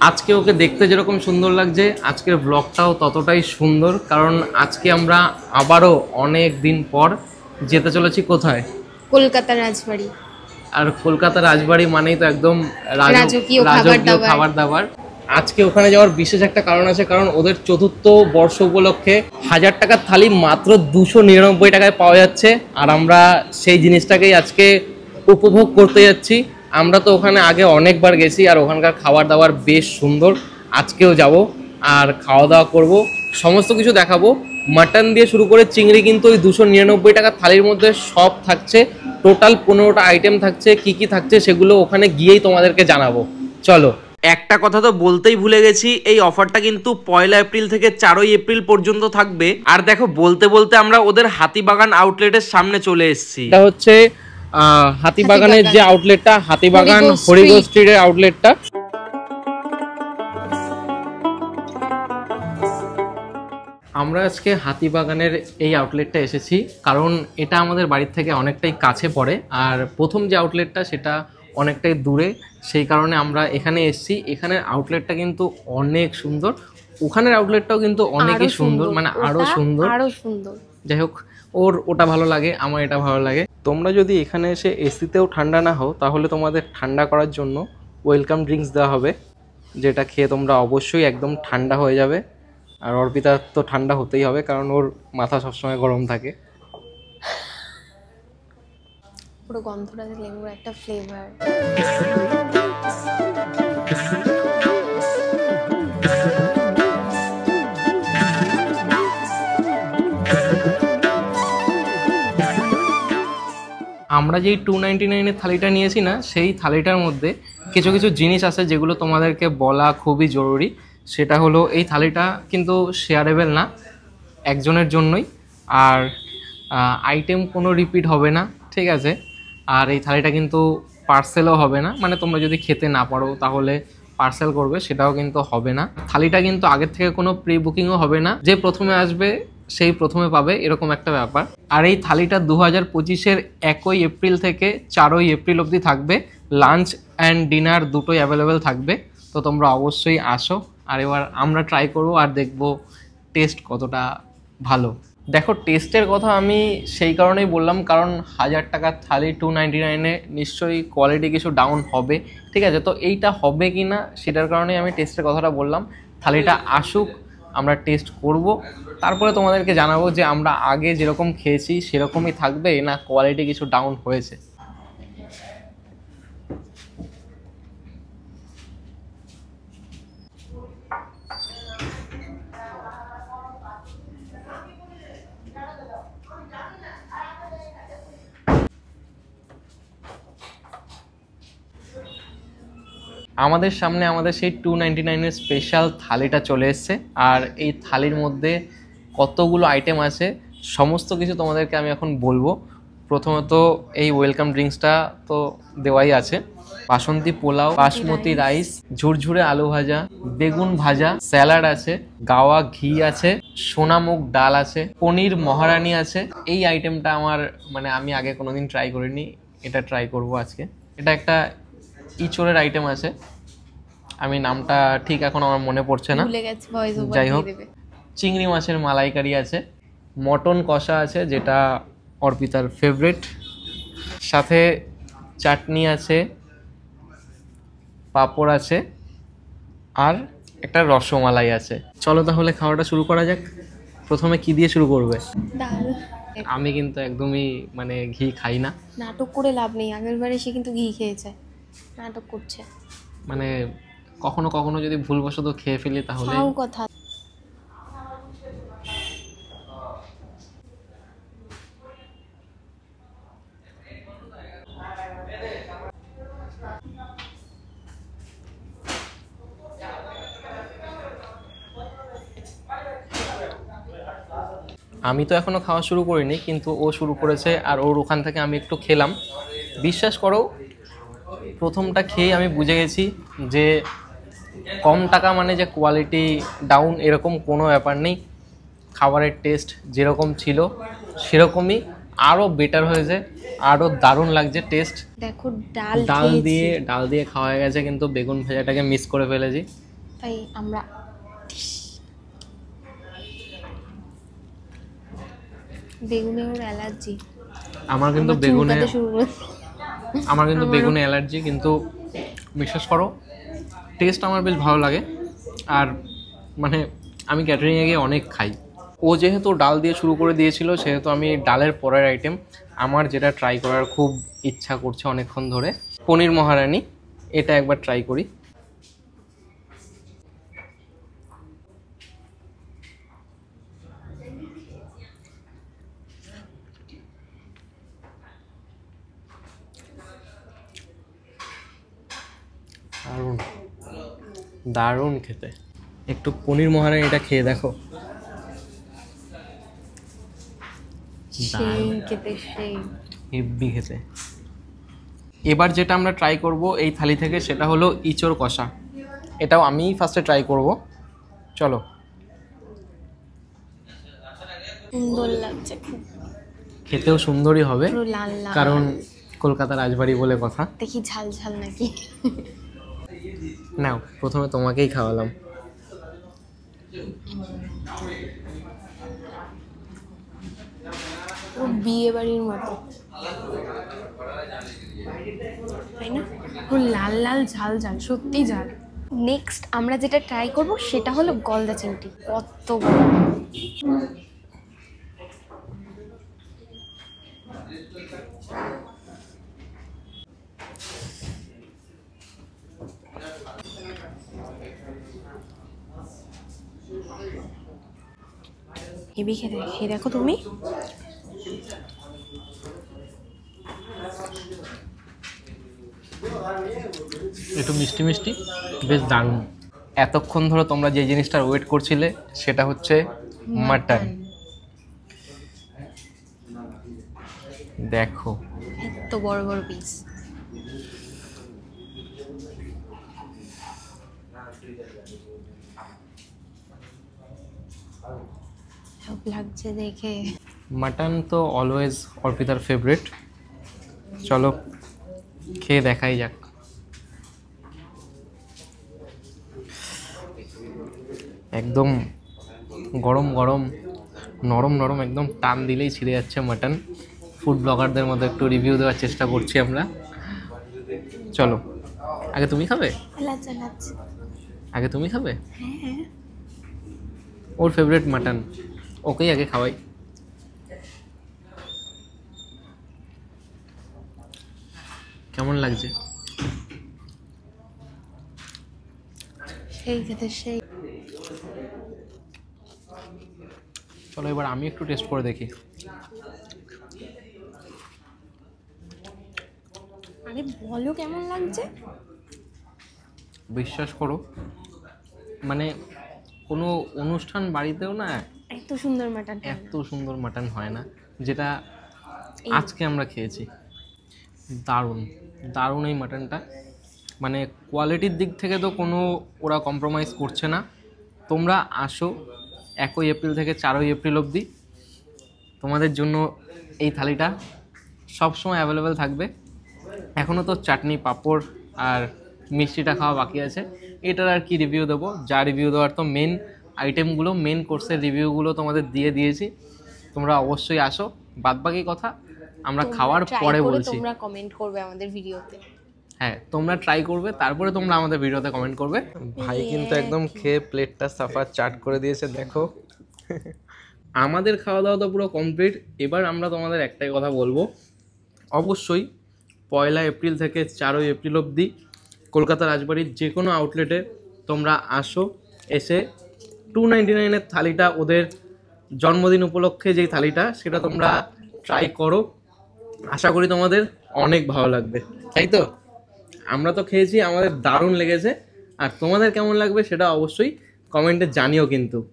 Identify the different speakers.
Speaker 1: আজকে ওকে দেখতে যেরকম সুন্দর লাগছে আজকের ব্লগটাও ততটাই সুন্দর, কারণ আজকে আমরা আবারও অনেক দিন পর যেতে চলেছি কোথায়?
Speaker 2: কলকাতার রাজবাড়ি।
Speaker 1: আর কলকাতার রাজবাড়ি মানেই তো একদম
Speaker 2: রাজকীয়
Speaker 1: খাবার দাবার। আজকে ওখানে যাওয়ার বিশেষ একটা কারণ আছে, কারণ ওদের ৪র্থ বর্ষ উপলক্ষে ১০০০ টাকার থালি মাত্র ২৯৯ টাকায় পাওয়া যাচ্ছে, আর আমরা সেই জিনিসটাকেই আজকে উপভোগ করতে যাচ্ছি। আমরা তো ওখানে আগে অনেকবার গেছি আর ওখানকার খাবার দাবার বেশ সুন্দর। আজকেও যাব আর খাওয়া দাওয়া করব, সমস্ত কিছু দেখাবো। মাটন দিয়ে শুরু করে চিংড়ি কিন্তু ওই ২৯৯ টাকার থালির মধ্যে সব থাকছে। টোটাল ১৫টা আইটেম থাকছে, কি কি থাকছে সেগুলো ওখানে গিয়েই তোমাদেরকে জানাবো। চলো। একটা কথা তো বলতেই ভুলে গেছি, এই অফারটা কিন্তু ১লা এপ্রিল থেকে ৪ই এপ্রিল পর্যন্ত থাকবে। আর দেখো বলতে বলতে আমরা ওদের হাতিবাগান আউটলেটের সামনে চলে এসেছি। এটা হচ্ছে হাতিবাগানের যে আউটলেটটা, হাতিবাগান হরিগো স্ট্রিটের আউটলেটটা। আমরা আজকে হাতিবাগানের এই আউটলেটটা এসেছি কারণ এটা আমাদের বাড়ির থেকে অনেকটাই কাছে পড়ে, আর প্রথম যে আউটলেটটা সেটা অনেকটাই দূরে, সেই কারণে আমরা এখানে এসেছি। এখানের আউটলেটটা কিন্তু অনেক সুন্দর, ওখানের আউটলেটটাও কিন্তু অনেকই সুন্দর, মানে আরো সুন্দর। যাই হোক, ওর ওটা ভালো লাগে, আমার এটা ভালো লাগে। তোমরা যদি এখানে এসে এসিতেও ঠান্ডা না হও তাহলে তোমাদের ঠান্ডা করার জন্য ওয়েলকাম ড্রিঙ্কস দেওয়া হবে, যেটা খেয়ে তোমরা অবশ্যই একদম ঠান্ডা হয়ে যাবে। আর অর্পিতার তো ঠান্ডা হতেই হবে কারণ ওর মাথা সবসময় গরম থাকে।
Speaker 2: পুরো গন্ধটা লেবুর একটা ফ্লেভার।
Speaker 1: আমরা যেই 299-এর থালিটা নিয়েছি না, সেই থালিটার মধ্যে কিছু কিছু জিনিস আছে যেগুলো তোমাদেরকে বলা খুবই জরুরি। সেটা হলো এই থালিটা কিন্তু শেয়ারেবল না, একজনের জন্যই। আর আইটেম কোনো রিপিট হবে না, ঠিক আছে? আর এই থালিটা কিন্তু পার্সেলও হবে না, মানে তোমরা যদি খেতে না পারো তাহলে পার্সেল করবে, সেটাও কিন্তু হবে না। থালিটা কিন্তু আগের থেকে কোনো প্রি বুকিংও হবে না, যে প্রথমে আসবে সেই প্রথমে পাবে, এরকম একটা ব্যাপার। আর এই থালিটা ২০২৫-এর ১ই এপ্রিল থেকে ৪ই এপ্রিল অবধি থাকবে। লাঞ্চ অ্যান্ড ডিনার দুটোই অ্যাভেলেবেল থাকবে, তো তোমরা অবশ্যই আসো। আর এবার আমরা ট্রাই করবো আর দেখবো টেস্ট কতটা ভালো। দেখো, টেস্টের কথা আমি সেই কারণেই বললাম কারণ ১০০০ টাকার থালি 299-এ নিশ্চয়ই কোয়ালিটি কিছু ডাউন হবে, ঠিক আছে? তো এইটা হবে কি না সেটার কারণেই আমি টেস্টের কথাটা বললাম। থালিটা আসুক, আমরা টেস্ট করব, তারপরে তোমাদেরকে জানাবো যে আমরা আগে যেরকম খেয়েছি সেরকমই থাকবে না কোয়ালিটি কিছু ডাউন হয়েছে। আমাদের সামনে আমাদের সেই 299-এর স্পেশাল থালিটা চলে এসছে, আর এই থালির মধ্যে কতগুলো আইটেম আছে সমস্ত কিছু তোমাদেরকে আমি এখন বলবো। প্রথমত এই ওয়েলকাম ড্রিঙ্কসটা তো দেওয়াই আছে, বাসন্তী পোলাও, বাসমতি রাইস, ঝুরঝুরে আলু ভাজা, বেগুন ভাজা, স্যালাড আছে, গাওয়া ঘি আছে, সোনামুগ ডাল আছে, পনির মহারানি আছে। এই আইটেমটা আমার মানে আমি আগে কোনোদিন ট্রাই করিনি, এটা ট্রাই করব আজকে। এটা একটা ইঁচড়ের আইটেম আছে, আমি নামটা ঠিক এখন আমার মনে পড়ছে না, যাই হোক। চিংড়ি মাছের মালাইকারি আছে, মটন কষা আছে যেটা অর্পিতার ফেভারিট, সাথে চাটনি আছে, পাঁপড় আছে, আর একটা রসমালাই আছে। চলো তাহলে খাওয়াটা শুরু করা যাক। প্রথমে কি দিয়ে শুরু করবে?
Speaker 2: ডাল।
Speaker 1: আমি কিন্তু একদমই মানে ঘি খাই না।
Speaker 2: নাটক করে লাভ নেই, আগের বারে সে কিন্তু ঘি খেয়েছে, নাটক করছে।
Speaker 1: মানে কখনো কখনো যদি ভুলবশত খেয়ে ফেলি তাহলে
Speaker 2: কথা।
Speaker 1: আমি তো এখনো খাওয়া শুরু করিনি, কিন্তু ও শুরু করেছে আর ওর ওখান থেকে আমি একটু খেলাম। বিশ্বাস করো, প্রথমটা খেয়ে আমি বুঝে গেছি যে কম টাকা মানে যে কোয়ালিটি ডাউন এরকম কোনো ব্যাপার নেই। খাবারের টেস্ট যেরকম ছিল সেরকমই, আরও বেটার হয়েছে, আরও দারুণ লাগছে টেস্ট।
Speaker 2: দেখো
Speaker 1: ডাল দিয়ে খাওয়া গেছে, কিন্তু বেগুন ভাজাটাকে মিস করে ফেলেছি।
Speaker 2: তাই আমরা বেগুনে ওর অ্যালার্জি।
Speaker 1: আমার কিন্তু
Speaker 2: আমার
Speaker 1: বেগুনে
Speaker 2: চুলকাতে শুরু করে
Speaker 1: আমার কিন্তু বেগুনে অ্যালার্জি, কিন্তু বিশ্বাস করো টেস্ট আমার বেশ ভালো লাগে। আর মানে আমি ক্যাটারিংয়ে গিয়ে অনেক খাই। ও যেহেতু ডাল দিয়ে শুরু করে দিয়েছিল, সেহেতু আমি ডালের পরের আইটেম আমার যেটা ট্রাই করার খুব ইচ্ছা করছে অনেকক্ষণ ধরে, পনির মহারানি, এটা একবার ট্রাই করি। দারুণ দারুণ খেতে। একটু পনির মহারানি এটা খেয়ে দেখো,
Speaker 2: সেই খেতে সেই
Speaker 1: হেব্বি খেতে। এবার যেটা আমরা ট্রাই করব এই থালি থেকে, সেটা হলো ইঁচড় কষা। এটাও আমিই ফার্স্টে ট্রাই করব। চলো।
Speaker 2: সুন্দর লাগছে খুব,
Speaker 1: খেতেও সুন্দরই হবে,
Speaker 2: পুরো লাল লাল,
Speaker 1: কারণ কলকাতার রাজবাড়ি বলে কথা।
Speaker 2: দেখি ঝাল ঝাল নাকি।
Speaker 1: নাও, প্রথমে তোমাকেই খাওয়ালাম।
Speaker 2: পুরো বিয়ে বাড়ির মতো, তাই না? পুরো লাল লাল ঝাল ঝাল, সত্যি ঝাল। নেক্সট আমরা যেটা ট্রাই করব সেটা হলো গলদা চিংড়ি। কত বড়! হেভি খেতে, খেয়ে দেখো তুমি।
Speaker 1: একটু মিষ্টি মিষ্টি, বেশ দারুণ। এতক্ষণ ধরে তোমরা যে জিনিসটার ওয়েট করছিলে সেটা হচ্ছে মাটন। দেখো
Speaker 2: এত বড় বড় পিস, সব লাগছে দেখে।
Speaker 1: মাটন তো অলওয়েজ অর্পিতার ফেভারিট। চলো খেয়ে দেখাই যাক। একদম গরম গরম, নরম নরম, একদম টান দিলেই ছিঁড়ে যাচ্ছে মাটন। ফুড ব্লগারদের মতো একটু রিভিউ দেওয়ার চেষ্টা করছি আমরা। চলো, আগে তুমি খাবে?
Speaker 2: লাগছে লাগছে।
Speaker 1: আগে তুমি খাবে?
Speaker 2: হ্যাঁ,
Speaker 1: ওর ফেভারিট মাটন, ওকেই আগে খাওয়াই। কেমন লাগছে?
Speaker 2: সেই খেতে সেই।
Speaker 1: চলো এবার আমি একটু টেস্ট করে দেখি।
Speaker 2: আরে বলো কেমন লাগছে।
Speaker 1: বিশ্বাস করো, মানে কোনো অনুষ্ঠান বাড়িতেও না
Speaker 2: এত সুন্দর মাটন,
Speaker 1: এত সুন্দর মাটন হয় না, যেটা
Speaker 2: এই-
Speaker 1: আজকে আমরা খেয়েছি। দারুণ দারুণ এই মাটনটা, মানে কোয়ালিটির দিক থেকে তো কোনো ওরা কম্প্রোমাইজ করছে না। তোমরা আসো 1 এপ্রিল থেকে 4 এপ্রিল অবধি, তোমাদের জন্য এই থালিটা সবসময় অ্যাভেলেবেল থাকবে। এখনও তো চাটনি, পাঁপড় আর মিষ্টিটা খাওয়া বাকি আছে। এটার আর কি রিভিউ দেবো, যা রিভিউ দেওয়ার তো মেন আইটেমগুলো, মেন কোর্সের রিভিউগুলো তোমাদের দিয়ে দিয়েছি। তোমরা অবশ্যই আসো, বাদবাকি কথা আমরা খাওয়ার পরে বলছি।
Speaker 2: তোমরা কমেন্ট করবে আমাদের ভিডিওতে।
Speaker 1: হ্যাঁ, তোমরা ট্রাই করবে, তারপরে তোমরা আমাদের ভিডিওতে কমেন্ট করবে। ভাই কিন্তু একদম খেয়ে প্লেটটা সাফা চাট করে দিয়েছে, দেখো। আমাদের খাওয়া দাওয়া তো পুরো কমপ্লিট। এবার আমরা তোমাদের একটাই কথা বলবো, অবশ্যই 1 এপ্রিল থেকে 4 এপ্রিল অবধি কলকাতা রাজবাড়ির যে কোনো আউটলেটে তোমরা আসো, এসে 299-এর থালিটা, ওদের জন্মদিন উপলক্ষে যেই থালিটা, সেটা তোমরা ট্রাই করো। আশা করি তোমাদের অনেক ভালো লাগবে, তাই তো? আমরা তো খেয়েছি, আমাদের দারুণ লেগেছে। আর তোমাদের কেমন লাগবে সেটা অবশ্যই কমেন্টে জানিও কিন্তু।